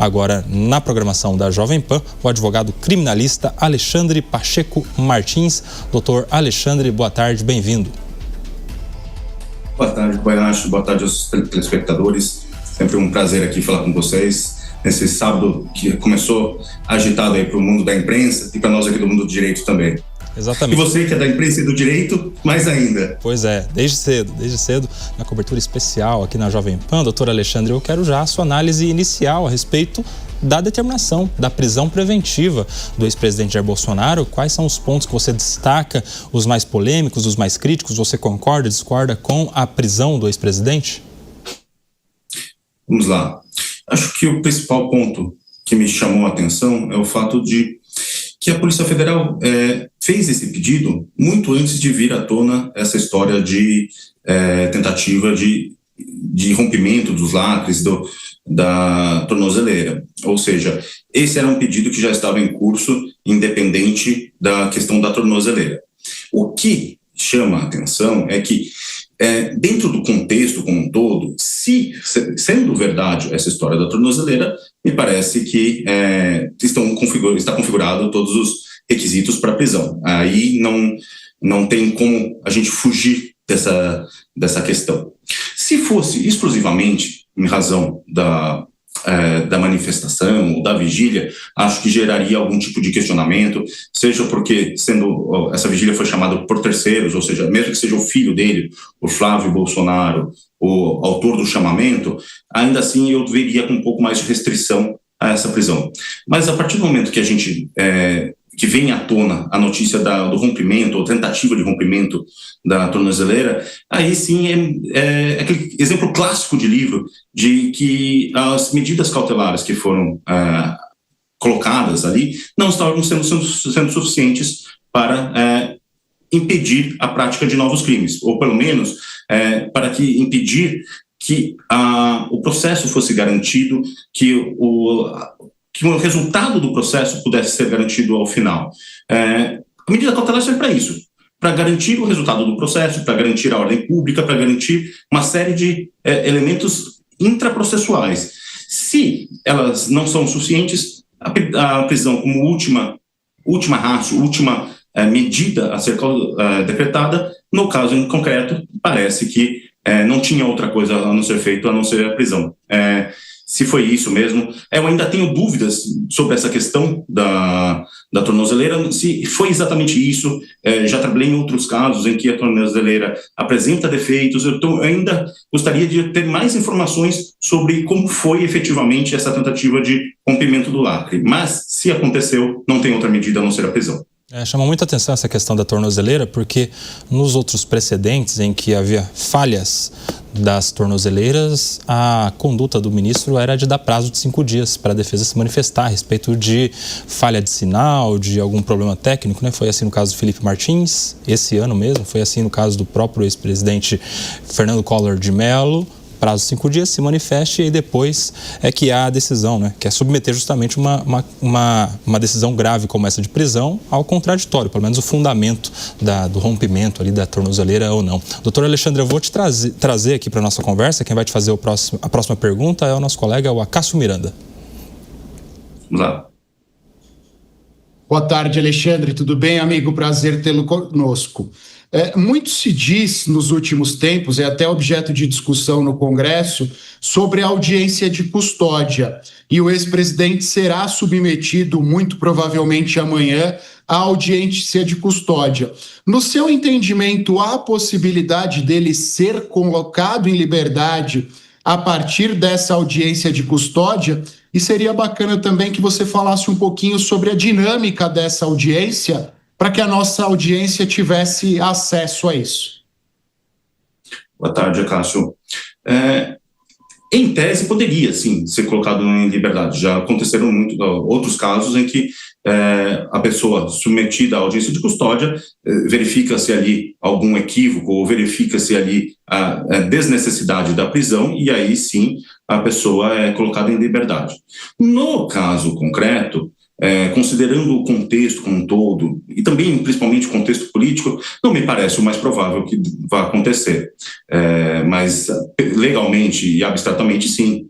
Agora, na programação da Jovem Pan, o advogado criminalista Alexandre Pacheco Martins. Doutor Alexandre, boa tarde, bem-vindo. Boa tarde, Kobayashi. Boa tarde aos telespectadores. Sempre um prazer aqui falar com vocês nesse sábado que começou agitado aí para o mundo da imprensa e para nós aqui do mundo do direito também. Exatamente. E você que é da imprensa e do direito, mais ainda. Pois é, desde cedo, na cobertura especial aqui na Jovem Pan, doutor Alexandre, eu quero já a sua análise inicial a respeito da determinação da prisão preventiva do ex-presidente Jair Bolsonaro. Quais são os pontos que você destaca, os mais polêmicos, os mais críticos? Você concorda, discorda com a prisão do ex-presidente? Vamos lá. Acho que o principal ponto que me chamou a atenção é o fato de que a Polícia Federal fez esse pedido muito antes de vir à tona essa história de tentativa de rompimento dos lacres da tornozeleira. Ou seja, esse era um pedido que já estava em curso, independente da questão da tornozeleira. O que chama a atenção é que, dentro do contexto como um todo, sendo verdade essa história da tornozeleira, me parece que está configurado todos os requisitos para prisão. Aí não tem como a gente fugir dessa questão. Se fosse exclusivamente em razão da manifestação ou da vigília, acho que geraria algum tipo de questionamento, seja porque essa vigília foi chamada por terceiros, ou seja, mesmo que seja o filho dele, o Flávio Bolsonaro, o autor do chamamento, ainda assim eu veria com um pouco mais de restrição a essa prisão. Mas a partir do momento que a gente que vem à tona a notícia do rompimento ou tentativa de rompimento da tornozeleira, aí sim é aquele exemplo clássico de livro de que as medidas cautelares que foram colocadas ali não estavam sendo suficientes para impedir a prática de novos crimes, ou pelo menos para impedir que o processo fosse garantido, que o resultado do processo pudesse ser garantido ao final. A medida cautelar serve para isso, para garantir o resultado do processo, para garantir a ordem pública, para garantir uma série de elementos intraprocessuais. Se elas não são suficientes, a prisão como última ratio, última medida a ser decretada, no caso em concreto, parece que não tinha outra coisa a não ser feito, a não ser a prisão. Se foi isso mesmo. Eu ainda tenho dúvidas sobre essa questão da tornozeleira, se foi exatamente isso. Já trabalhei em outros casos em que a tornozeleira apresenta defeitos. Eu ainda gostaria de ter mais informações sobre como foi efetivamente essa tentativa de rompimento do lacre. Mas, se aconteceu, não tem outra medida a não ser a prisão. Chama muita atenção essa questão da tornozeleira, porque nos outros precedentes em que havia falhas das tornozeleiras, a conduta do ministro era de dar prazo de 5 dias para a defesa se manifestar a respeito de falha de sinal, de algum problema técnico, né? Foi assim no caso do Felipe Martins, esse ano mesmo, foi assim no caso do próprio ex-presidente Fernando Collor de Mello. Prazo de 5 dias, se manifeste e depois é que há a decisão, né? Que é submeter justamente uma decisão grave como essa de prisão ao contraditório, pelo menos o fundamento do rompimento ali da tornozeleira ou não. Doutor Alexandre, eu vou te trazer aqui para a nossa conversa. Quem vai te fazer a próxima pergunta é o nosso colega, o Acácio Miranda. Vamos lá. Boa tarde, Alexandre. Tudo bem, amigo? Prazer tê-lo conosco. Muito se diz nos últimos tempos, é até objeto de discussão no Congresso, sobre a audiência de custódia. E o ex-presidente será submetido, muito provavelmente amanhã, à audiência de custódia. No seu entendimento, há a possibilidade dele ser colocado em liberdade a partir dessa audiência de custódia? E seria bacana também que você falasse um pouquinho sobre a dinâmica dessa audiência, para que a nossa audiência tivesse acesso a isso. Boa tarde, Cássio. Em tese, poderia, sim, ser colocado em liberdade. Já aconteceram outros casos em que a pessoa submetida à audiência de custódia verifica-se ali algum equívoco ou verifica-se ali a desnecessidade da prisão e aí, sim, a pessoa é colocada em liberdade. No caso concreto, considerando o contexto como um todo, e também, principalmente, o contexto político, não me parece o mais provável que vá acontecer. Mas, legalmente e abstratamente, sim.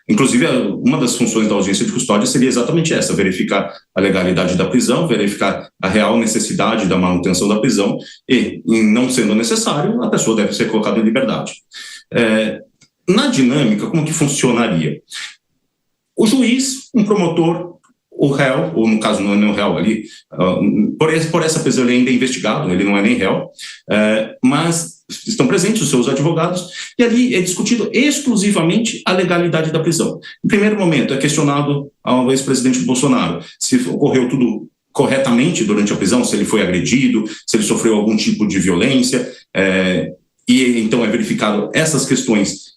Inclusive, uma das funções da audiência de custódia seria exatamente essa: verificar a legalidade da prisão, verificar a real necessidade da manutenção da prisão e, não sendo necessário, a pessoa deve ser colocada em liberdade. Na dinâmica, como que funcionaria? O juiz, um promotor, o réu, ou no caso não é nem o réu ali, por essa prisão ele ainda é investigado, ele não é nem réu, mas estão presentes os seus advogados, e ali é discutido exclusivamente a legalidade da prisão. Em primeiro momento, é questionado ao ex-presidente Bolsonaro se ocorreu tudo corretamente durante a prisão, se ele foi agredido, se ele sofreu algum tipo de violência, e então é verificado essas questões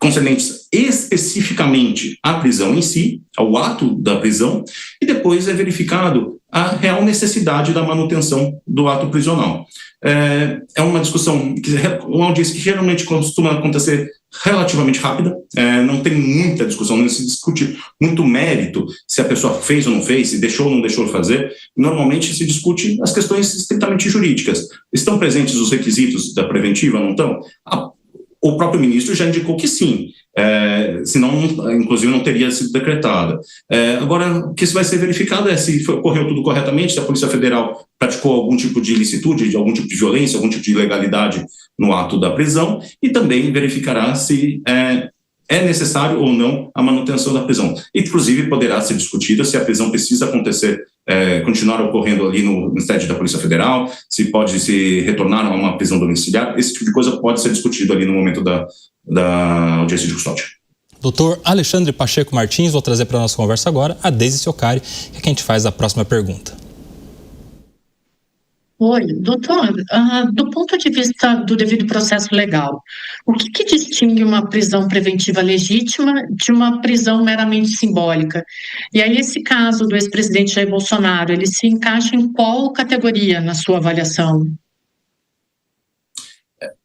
concernentes especificamente à prisão em si, ao ato da prisão, e depois é verificado a real necessidade da manutenção do ato prisional. É uma discussão, uma audiência que geralmente costuma acontecer relativamente rápida, não tem muita discussão, não se discute muito mérito se a pessoa fez ou não fez, se deixou ou não deixou de fazer. Normalmente se discute as questões estritamente jurídicas. Estão presentes os requisitos da preventiva, não estão? O próprio ministro já indicou que sim, senão, inclusive, não teria sido decretada. Agora, o que vai ser verificado é se ocorreu tudo corretamente, se a Polícia Federal praticou algum tipo de ilicitude, algum tipo de violência, algum tipo de ilegalidade no ato da prisão, e também verificará se é necessário ou não a manutenção da prisão. Inclusive, poderá ser discutida se a prisão precisa acontecer, continuar ocorrendo ali no sede da Polícia Federal, se pode se retornar a uma prisão domiciliar. Esse tipo de coisa pode ser discutido ali no momento da audiência de custódia. Doutor Alexandre Pacheco Martins, vou trazer para a nossa conversa agora a Deise Ciocari, que é quem te faz a próxima pergunta. Oi, doutor, do ponto de vista do devido processo legal, o que distingue uma prisão preventiva legítima de uma prisão meramente simbólica? E aí esse caso do ex-presidente Jair Bolsonaro, ele se encaixa em qual categoria na sua avaliação?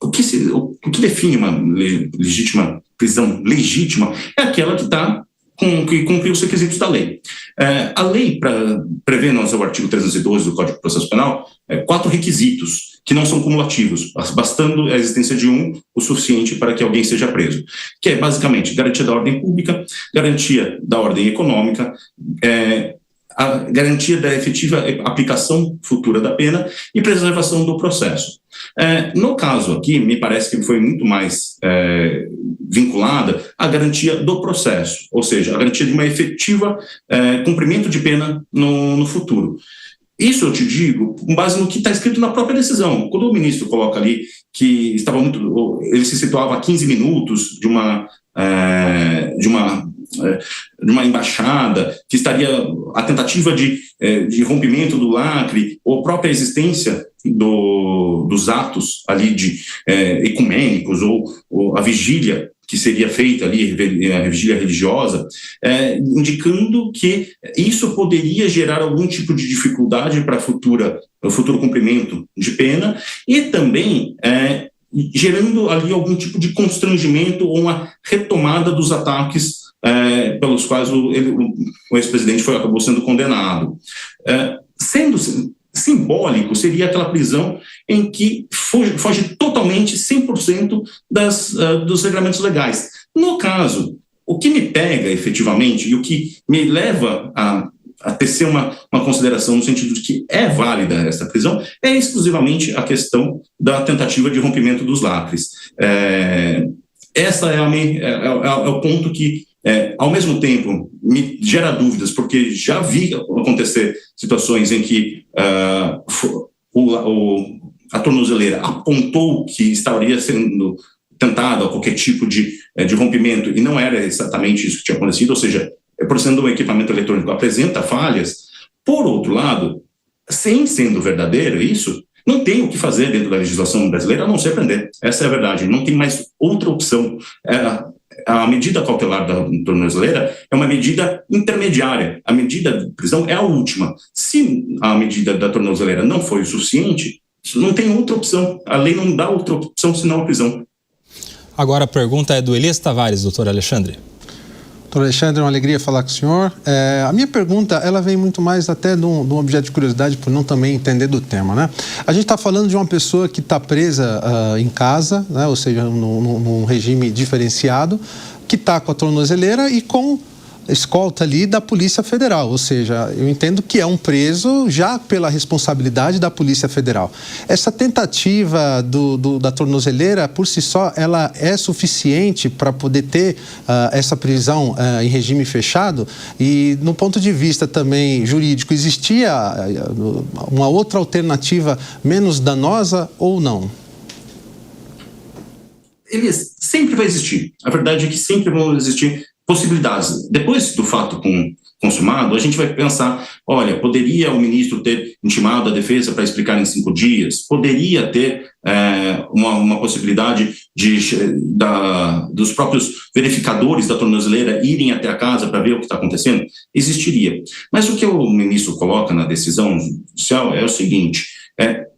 O que define uma prisão legítima é aquela que cumpre os requisitos da lei. A lei prevê no seu artigo 312 do Código de Processo Penal 4 requisitos que não são cumulativos, bastando a existência de o suficiente para que alguém seja preso, que é basicamente garantia da ordem pública, garantia da ordem econômica, a garantia da efetiva aplicação futura da pena e preservação do processo. No caso aqui, me parece que foi muito mais vinculada à garantia do processo, ou seja, a garantia de uma efetiva cumprimento de pena no futuro. Isso eu te digo com base no que está escrito na própria decisão. Quando o ministro coloca ali que ele se situava a 15 minutos de uma embaixada, que estaria a tentativa de rompimento do lacre, ou a própria existência dos atos ali ecumênicos, ou a vigília que seria feita ali, a vigília religiosa, indicando que isso poderia gerar algum tipo de dificuldade para o futuro cumprimento de pena, e também gerando ali algum tipo de constrangimento ou uma retomada dos ataques pelos quais o ex-presidente acabou sendo condenado. Sendo simbólico, seria aquela prisão em que foge totalmente, 100% dos regulamentos legais. No caso, o que me pega efetivamente e o que me leva a tecer uma consideração no sentido de que é válida essa prisão é exclusivamente a questão da tentativa de rompimento dos lacres. Essa é o ponto que, ao mesmo tempo, me gera dúvidas, porque já vi acontecer situações em que a tornozeleira apontou que estaria sendo tentado a qualquer tipo de rompimento, e não era exatamente isso que tinha acontecido, ou seja, por sendo um equipamento eletrônico apresenta falhas. Por outro lado, sem sendo verdadeiro isso, não tem o que fazer dentro da legislação brasileira a não ser prender. Essa é a verdade, não tem mais outra opção. A medida cautelar da tornozeleira é uma medida intermediária, a medida de prisão é a última. Se a medida da tornozeleira não foi o suficiente, não tem outra opção, a lei não dá outra opção senão a prisão. Agora a pergunta é do Elias Tavares, doutor Alexandre. Doutor Alexandre, é uma alegria falar com o senhor. A minha pergunta, ela vem muito mais até de um objeto de curiosidade, por não também entender do tema, né? A gente está falando de uma pessoa que está presa em casa, né? Ou seja, num regime diferenciado, que está com a tornozeleira e com escolta ali da Polícia Federal, ou seja, eu entendo que é um preso já pela responsabilidade da Polícia Federal. Essa tentativa da tornozeleira, por si só, ela é suficiente para poder ter essa prisão em regime fechado? E, no ponto de vista também jurídico, existia uma outra alternativa menos danosa ou não? Ele sempre vai existir. A verdade é que sempre vão existir possibilidades. Depois do fato consumado, a gente vai pensar, olha, poderia o ministro ter intimado a defesa para explicar em 5 dias? Poderia ter uma possibilidade dos próprios verificadores da tornozeleira irem até a casa para ver o que está acontecendo? Existiria. Mas o que o ministro coloca na decisão judicial é o seguinte,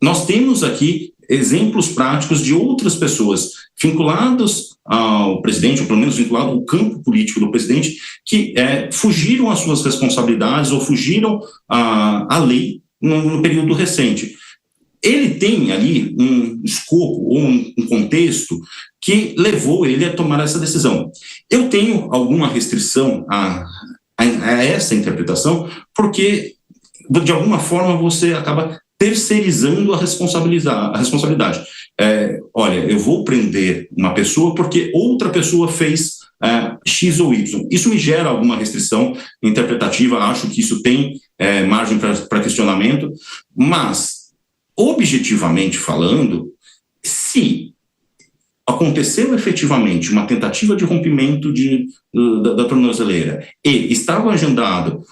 nós temos aqui exemplos práticos de outras pessoas vinculadas ao presidente, ou pelo menos vinculado ao campo político do presidente, que fugiram às suas responsabilidades ou fugiram à lei no período recente. Ele tem ali um escopo ou um contexto que levou ele a tomar essa decisão. Eu tenho alguma restrição a essa interpretação, porque, de alguma forma, você acaba terceirizando a responsabilidade. Olha, eu vou prender uma pessoa porque outra pessoa fez X ou Y. Isso me gera alguma restrição interpretativa, acho que isso tem margem para questionamento, mas, objetivamente falando, se aconteceu efetivamente uma tentativa de rompimento da tornozeleira e estava agendado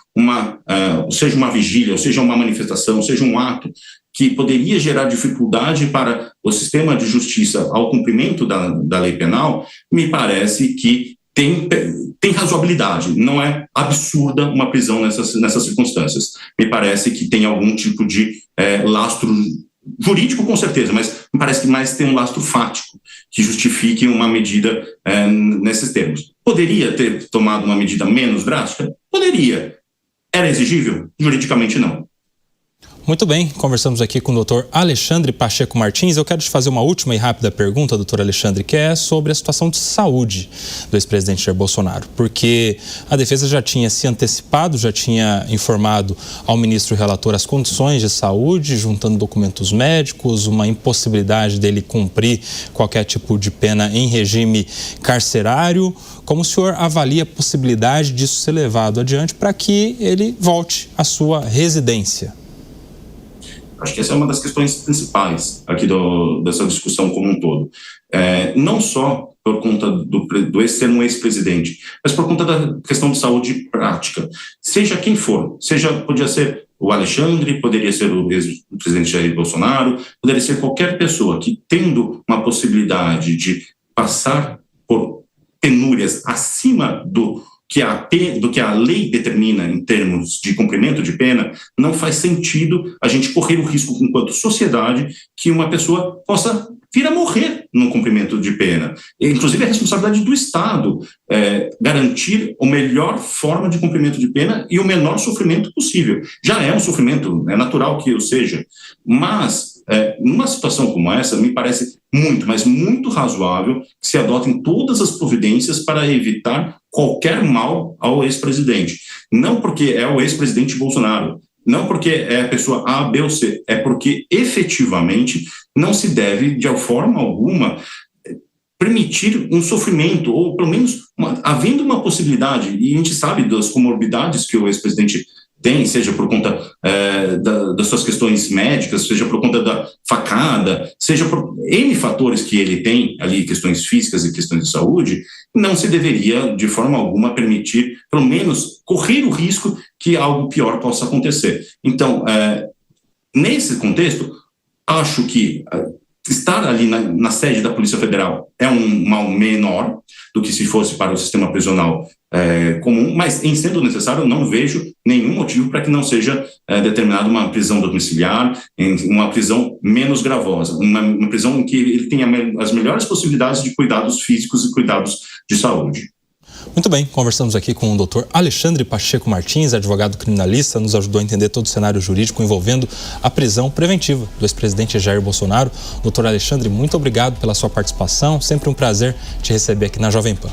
seja uma vigília, ou seja uma manifestação, seja um ato que poderia gerar dificuldade para o sistema de justiça ao cumprimento da lei penal, me parece que tem razoabilidade, não é absurda uma prisão nessas circunstâncias. Me parece que tem algum tipo de lastro jurídico, com certeza, mas me parece que mais tem um lastro fático que justifique uma medida nesses termos. Poderia ter tomado uma medida menos drástica? Poderia. Era exigível? Juridicamente, não. Muito bem, conversamos aqui com o doutor Alexandre Pacheco Martins. Eu quero te fazer uma última e rápida pergunta, doutor Alexandre, que é sobre a situação de saúde do ex-presidente Jair Bolsonaro, porque a defesa já tinha se antecipado, já tinha informado ao ministro relator as condições de saúde, juntando documentos médicos, uma impossibilidade dele cumprir qualquer tipo de pena em regime carcerário. Como o senhor avalia a possibilidade disso ser levado adiante para que ele volte à sua residência? Acho que essa é uma das questões principais aqui dessa discussão como um todo. Não só por conta do ser um ex-presidente, mas por conta da questão de saúde prática. Seja quem for, podia ser o Alexandre, poderia ser o ex-presidente Jair Bolsonaro, poderia ser qualquer pessoa que, tendo uma possibilidade de passar por penúrias acima do que a lei determina em termos de cumprimento de pena, não faz sentido a gente correr o risco, enquanto sociedade, que uma pessoa possa vir a morrer no cumprimento de pena. Inclusive, é a responsabilidade do Estado garantir a melhor forma de cumprimento de pena e o menor sofrimento possível. Já é um sofrimento, é natural que eu seja, mas numa situação como essa, me parece muito, mas muito razoável que se adotem todas as providências para evitar qualquer mal ao ex-presidente. Não porque é o ex-presidente Bolsonaro, não porque é a pessoa A, B ou C, é porque efetivamente não se deve, de forma alguma, permitir um sofrimento, ou pelo menos havendo uma possibilidade, e a gente sabe das comorbidades que o ex-presidente tem, seja por conta das suas questões médicas, seja por conta da facada, seja por N fatores que ele tem ali, questões físicas e questões de saúde, não se deveria, de forma alguma, permitir, pelo menos, correr o risco que algo pior possa acontecer. Então, nesse contexto, acho que estar ali na sede da Polícia Federal é um mal menor do que se fosse para o sistema prisional comum, mas, em sendo necessário, eu não vejo nenhum motivo para que não seja determinada uma prisão domiciliar, uma prisão menos gravosa, uma prisão em que ele tenha as melhores possibilidades de cuidados físicos e cuidados de saúde. Muito bem, conversamos aqui com o doutor Alexandre Pacheco Martins, advogado criminalista, nos ajudou a entender todo o cenário jurídico envolvendo a prisão preventiva do ex-presidente Jair Bolsonaro. Doutor Alexandre, muito obrigado pela sua participação, sempre um prazer te receber aqui na Jovem Pan.